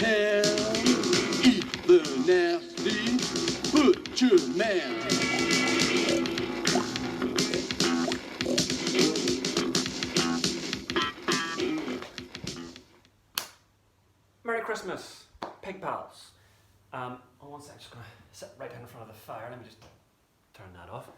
ham. Eat the nasty butcher man. Merry Christmas, pig pals. One sec, I'm just going to sit right in front of the fire. Let me just turn that off.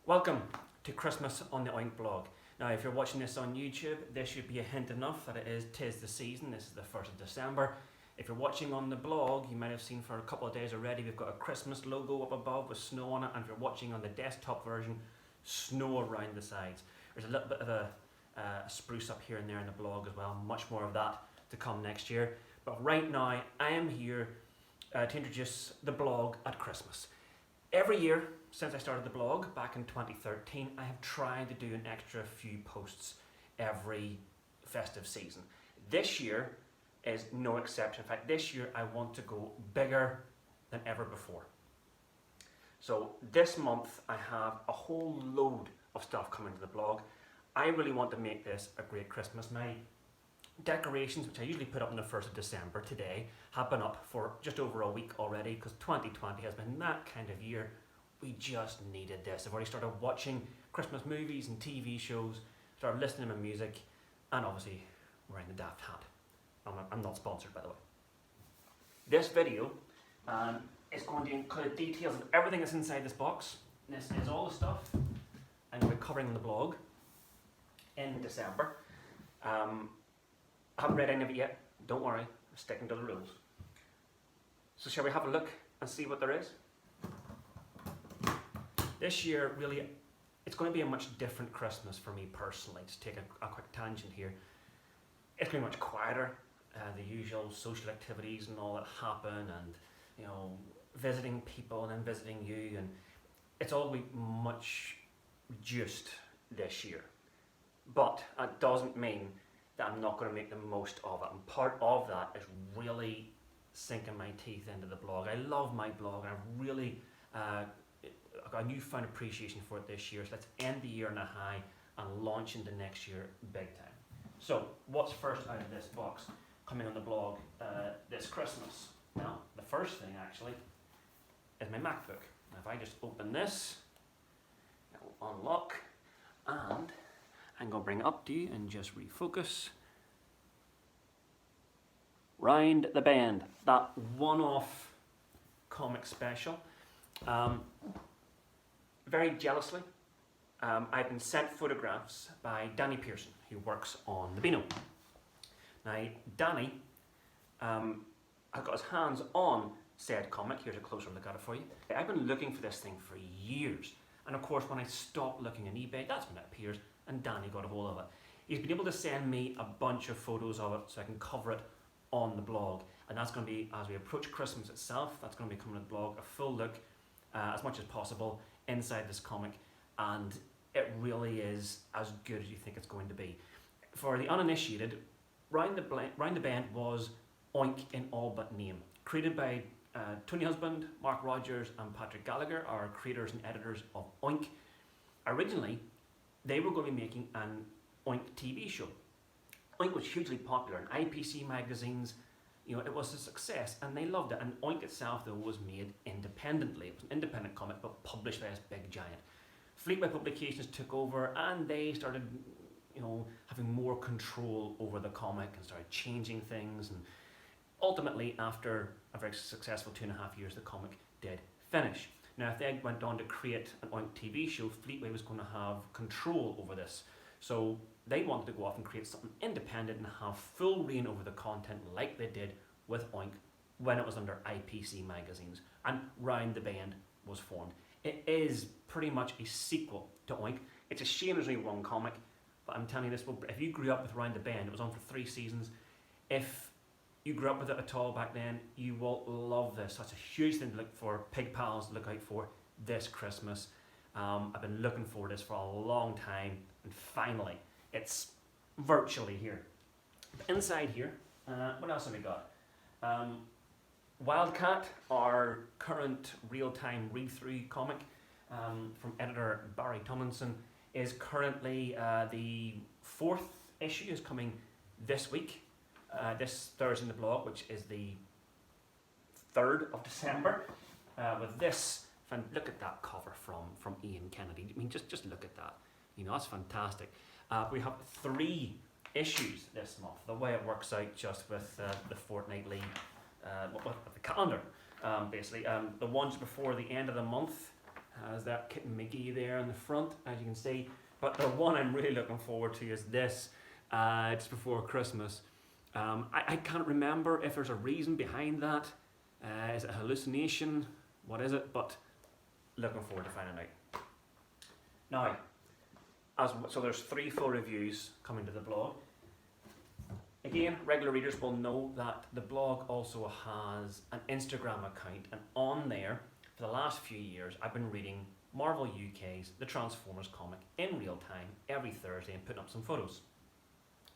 Welcome to Christmas on the Oink blog. Now, if you're watching this on YouTube, this should be a hint enough that tis the season. This is the 1st of December. If you're watching on the blog, you might have seen for a couple of days already, we've got a Christmas logo up above with snow on it. And if you're watching on the desktop version, snow around the sides. There's a little bit of a spruce up here and there in the blog as well. Much more of that to come next year. But right now, I am here to introduce the blog at Christmas. Every year since I started the blog back in 2013, I have tried to do an extra few posts every festive season. This year is no exception. In fact, this year I want to go bigger than ever before. So this month I have a whole load of stuff coming to the blog. I really want to make this a great Christmas. My decorations, which I usually put up on the 1st of December today, have been up for just over a week already because 2020 has been that kind of year. We just needed this. I've already started watching Christmas movies and TV shows, started listening to music, and obviously wearing the daft hat. I'm not sponsored, by the way. This video is going to include details of everything that's inside this box. This is all the stuff I'm going to be covering in the blog in December. I haven't read any of it yet. Don't worry, I'm sticking to the rules. So shall we have a look and see what there is? This year, really, it's going to be a much different Christmas for me personally. To take a quick tangent here, it's going to be much quieter. The usual social activities and all that happen, and visiting people and then visiting you, and it's all going to be much reduced this year. But that doesn't mean that I'm not going to make the most of it. And part of that is really sinking my teeth into the blog. I love my blog, and I've really got a newfound appreciation for it this year. So let's end the year on a high and launch into next year big time. So what's first out of this box coming on the blog this Christmas? Now, the first thing actually is my MacBook. Now, if I just open this, it will unlock, and I'm going to bring it up to you and just refocus. Round the Bend, that one-off comic special. Very jealously, I've been sent photographs by Danny Pearson, who works on the Beano. Now, Danny has got his hands on said comic. Here's a closer look at it for you. I've been looking for this thing for years. And of course, when I stopped looking on eBay, that's when it appears, and Danny got a hold of it. He's been able to send me a bunch of photos of it so I can cover it on the blog. And that's going to be, as we approach Christmas itself, that's going to be coming to the blog, a full look, as much as possible, inside this comic. And it really is as good as you think it's going to be. For the uninitiated, Round the Bend was Oink in all but name. Created by Tony Husband, Mark Rogers and Patrick Gallagher, are creators and editors of Oink. Originally, they were going to be making an Oink TV show. Oink was hugely popular in IPC magazines. It was a success and they loved it. And Oink itself, though, was made independently. It was an independent comic but published by this big giant. Fleetway Publications took over and they started having more control over the comic and started changing things, and ultimately after a very successful 2.5 years the comic did finish. Now if they went on to create an Oink TV show, Fleetway was going to have control over this, so they wanted to go off and create something independent and have full reign over the content like they did with Oink when it was under IPC magazines, and Round the Bend was formed. It is pretty much a sequel to Oink. It's a shame there's only one comic, but I'm telling you this, if you grew up with Round the Bend, it was on for 3 seasons. If you grew up with it at all back then, you will love this. That's a huge thing to look for, pig pals to look out for this Christmas. I've been looking for this for a long time, and finally, it's virtually here. Inside here, what else have we got? Wildcat, our current real-time read-through comic from editor Barry Tomlinson, is currently the 4th issue is coming this week. this Thursday in the blog, which is the 3rd of December, with this. Look at that cover from Ian Kennedy. I mean, just look at that. You know, that's fantastic. We have 3 issues this month. The way it works out just with the fortnightly, with the calendar, basically. The ones before the end of the month has that Kitten McGee there in the front, as you can see. But the one I'm really looking forward to is this, just before Christmas. I can't remember if there's a reason behind that. Is it a hallucination? What is it? But looking forward to finding out. Now, so there's 3 full reviews coming to the blog. Again, regular readers will know that the blog also has an Instagram account, and on there, for the last few years, I've been reading Marvel UK's The Transformers comic in real time every Thursday and putting up some photos.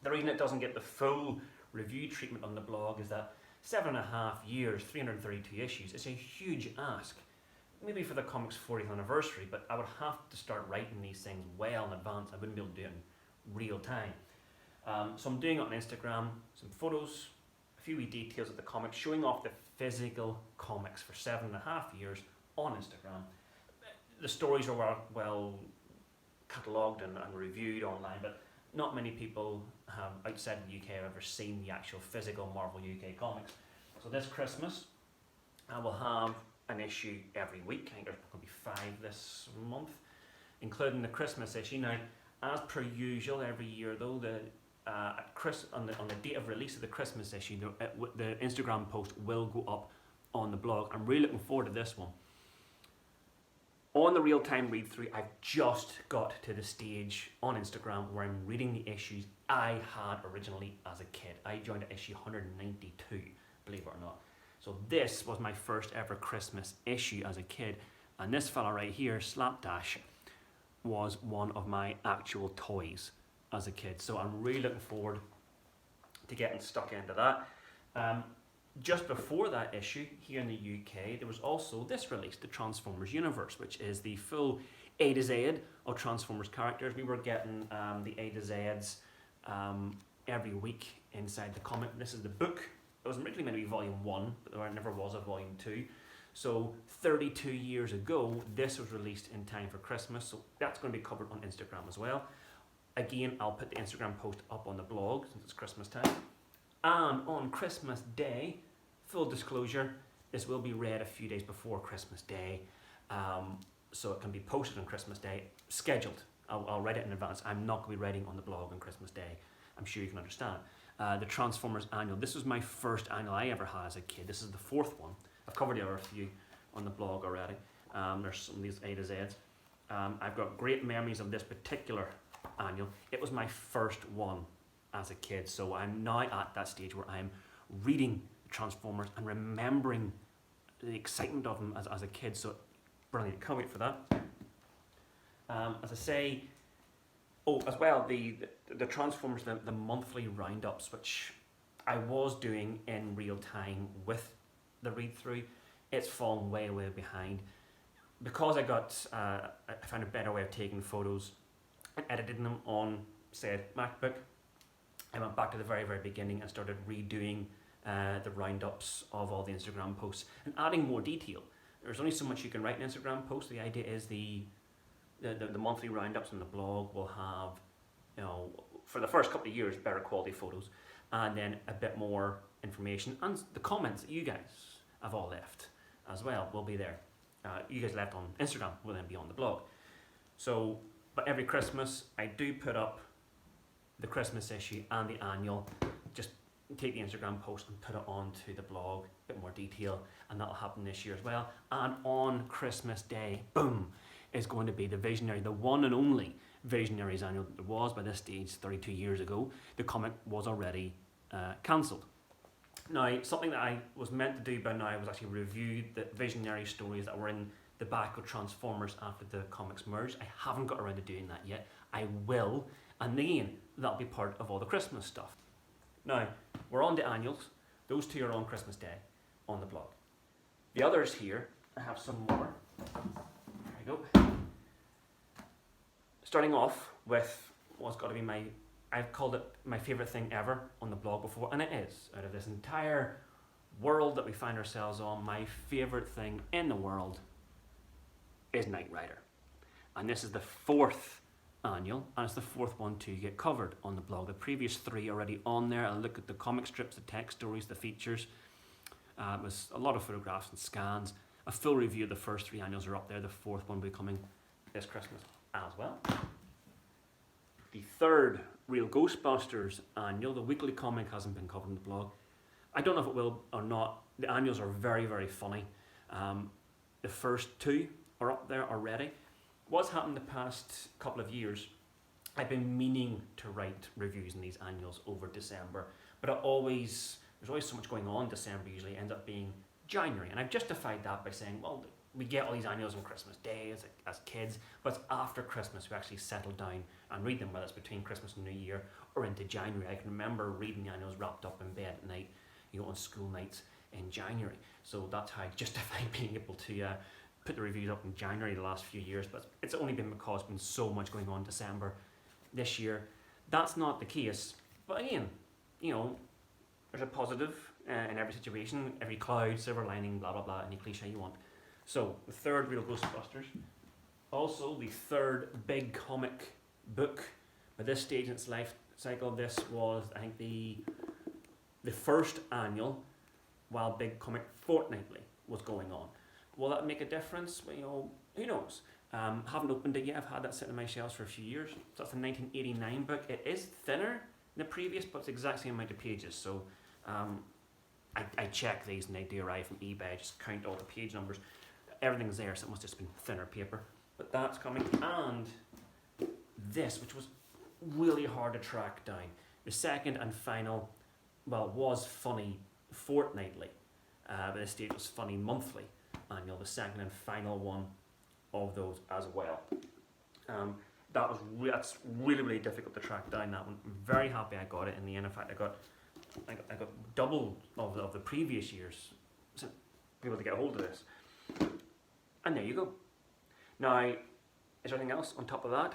The reason it doesn't get the full review treatment on the blog is that 7.5 years, 332 issues, is a huge ask. Maybe for the comic's 40th anniversary, but I would have to start writing these things well in advance. I wouldn't be able to do it in real time. So I'm doing it on Instagram, some photos, a few wee details of the comics, showing off the physical comics for 7.5 years on Instagram. The stories are well catalogued and reviewed online, but not many people have, outside the UK, have ever seen the actual physical Marvel UK comics. So this Christmas, I will have an issue every week. I think there's going to be 5 this month, including the Christmas issue. Now, as per usual, every year though, on the date of release of the Christmas issue, the Instagram post will go up on the blog. I'm really looking forward to this one. On the real-time read-through, I've just got to the stage on Instagram where I'm reading the issues I had originally as a kid. I joined at issue 192, believe it or not. So this was my first ever Christmas issue as a kid, and this fella right here, Slapdash, was one of my actual toys as a kid. So I'm really looking forward to getting stuck into that. Just before that issue, here in the UK, there was also this release, the Transformers Universe, which is the full A to Z of Transformers characters. We were getting the A to Zs every week inside the comic. This is the book. It was originally meant to be volume 1, but there never was a volume 2. So 32 years ago, this was released in time for Christmas. So that's going to be covered on Instagram as well. Again, I'll put the Instagram post up on the blog since it's Christmas time. And on Christmas Day, full disclosure, this will be read a few days before Christmas Day. So it can be posted on Christmas Day, scheduled. I'll write it in advance. I'm not going to be writing on the blog on Christmas Day. I'm sure you can understand. The Transformers annual. This was my first annual I ever had as a kid. This is the 4th one. I've covered the other few on the blog already. There's some of these A to Zs. I've got great memories of this particular annual. It was my first one as a kid, so I'm now at that stage where I'm reading Transformers and remembering the excitement of them as a kid. So brilliant, can't wait for that. As I say, as well, the Transformers, the monthly roundups, which I was doing in real time with the read through, it's fallen way behind because I found a better way of taking photos and editing them on, say, MacBook. I went back to the very beginning and started redoing the roundups of all the Instagram posts and adding more detail. There's only so much you can write in an Instagram post. The idea is the monthly roundups on the blog will have, you know, for the first couple of years, better quality photos, and then a bit more information, and the comments that you guys have all left as well will be there. You guys left on Instagram will then be on the blog. So, but every Christmas I do put up the Christmas issue and the annual. Just take the Instagram post and put it onto the blog, a bit more detail, and that'll happen this year as well. And on Christmas Day, boom, is going to be the Visionary, the one and only Visionaries annual that there was by this stage 32 years ago. The comic was already cancelled. Now, something that I was meant to do by now was actually review the Visionary stories that were in the back of Transformers after the comics merged. I haven't got around to doing that yet. I will, and again, that'll be part of all the Christmas stuff. Now, we're on to annuals. Those 2 are on Christmas Day on the blog. The others here, I have some more. There we go. Starting off with what's got to be my I've called it my favourite thing ever on the blog before, and it is. Out of this entire world that we find ourselves on, my favourite thing in the world is Knight Rider. And this is the 4th annual, and it's the 4th one to get covered on the blog. The previous 3 already on there. I'll look at the comic strips, the text stories, the features. It was a lot of photographs and scans. A full review of the first 3 annuals are up there. The 4th one will be coming this Christmas as well. The 3rd Real Ghostbusters annual, the weekly comic, hasn't been covered on the blog. I don't know if it will or not. The annuals are very, very funny. The first 2 are up there already. What's happened the past couple of years, I've been meaning to write reviews in these annuals over December, but there's always so much going on. December usually ends up being January, and I've justified that by saying, well, we get all these annuals on Christmas Day as kids, but it's after Christmas we actually settle down and read them, whether it's between Christmas and New Year or into January. I can remember reading the annuals wrapped up in bed at night, on school nights in January. So that's how I justify being able to put the reviews up in January the last few years, but it's only been because there's been so much going on in December this year. That's not the case, but again, there's a positive in every situation, every cloud, silver lining, blah blah blah, any cliche you want. So the 3rd Real Ghostbusters, also the 3rd big comic book. At this stage in its life cycle, this was, I think, the 1st annual, while Big Comic Fortnightly was going on. Will that make a difference? Well, who knows? Haven't opened it yet. I've had that sitting on my shelves for a few years. So that's a 1989 book. It is thinner than the previous, but it's the exact same amount of pages. So I check these and they do arrive from eBay. I just count all the page numbers. Everything's there, so it must have just been thinner paper. But that's coming. And this, which was really hard to track down. The 2nd and final, well, was funny fortnightly. But this stage was funny monthly annual, the 2nd and final one of those as well. That's really, really difficult to track down, that one. I'm very happy I got it in the end. In fact, I got double of the previous years, so be able to get a hold of this. And there you go. Now, is there anything else on top of that?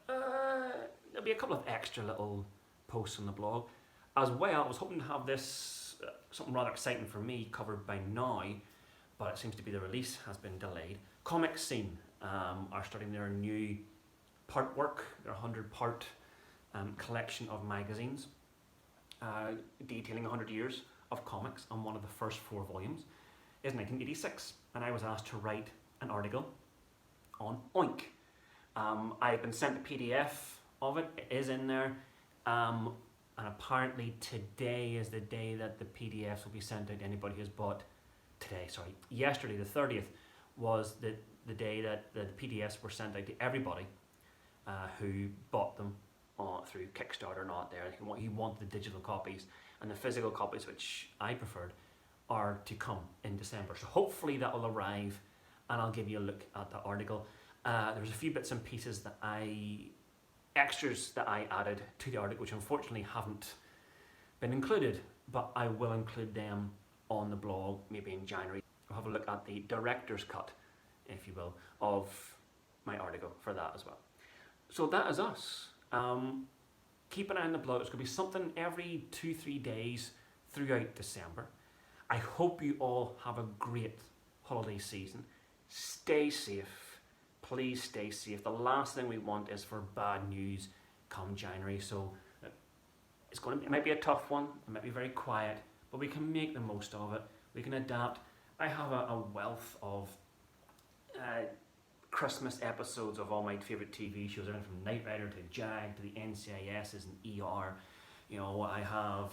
There'll be a couple of extra little posts on the blog. As well, I was hoping to have this, something rather exciting for me, covered by now, but it seems to be the release has been delayed. Comic Scene are starting their new part work, their 100-part collection of magazines, detailing 100 years of comics, and one of the first 4 volumes is 1986, and I was asked to write an article on Oink. I've been sent the PDF of it. It is in there. And apparently today is the day that the PDFs will be sent out to anybody who's bought yesterday the 30th was the day that the PDFs were sent out to everybody who bought them through Kickstarter or not there. He wanted the digital copies, and the physical copies, which I preferred, are to come in December. So hopefully that will arrive and I'll give you a look at the article. There's a few bits and pieces extras that I added to the article, which unfortunately haven't been included, but I will include them on the blog maybe in January. I'll have a look at the director's cut, if you will, of my article for that as well. So that is us. Keep an eye on the blog. It's going to be something every 2-3 days throughout December. I hope you all have a great holiday season. Stay safe. Please stay safe. The last thing we want is for bad news come January. So it might be a tough one. It might be very quiet, but we can make the most of it. We can adapt. I have a wealth of Christmas episodes of all my favourite TV shows, everything from Knight Rider to JAG to the NCISs and ER. I have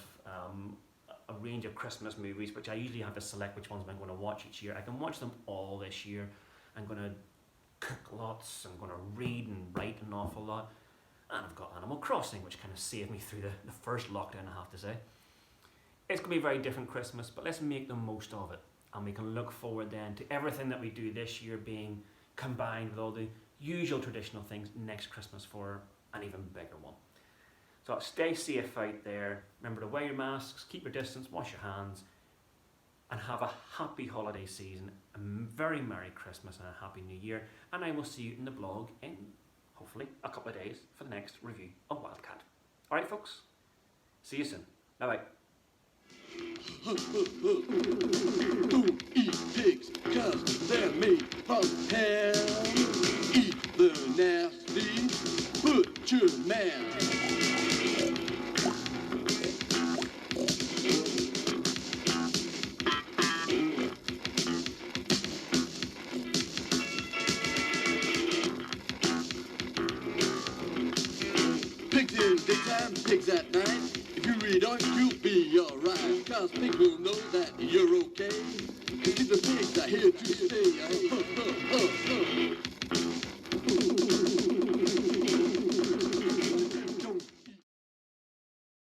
a range of Christmas movies, which I usually have to select which ones I'm going to watch each year. I can watch them all this year. I'm going to cook lots, I'm going to read and write an awful lot, and I've got Animal Crossing, which kind of saved me through the first lockdown, I have to say. It's going to be a very different Christmas, but let's make the most of it, and we can look forward then to everything that we do this year being combined with all the usual traditional things next Christmas for an even bigger one. So stay safe out there, remember to wear your masks, keep your distance, wash your hands, and have a happy holiday season, a very Merry Christmas and a Happy New Year, and I will see you in the blog in hopefully a couple of days for the next review of Wildcat. All right, folks? See you soon. Bye-bye. Who eat pigs? 'Cause they're made from ham. Eat the nasty butcher man. Pigs in daytime, pigs at night. If you read Oink, you'll be alright. 'Cause pigs will know that you're okay. 'Cause the pigs are here to stay.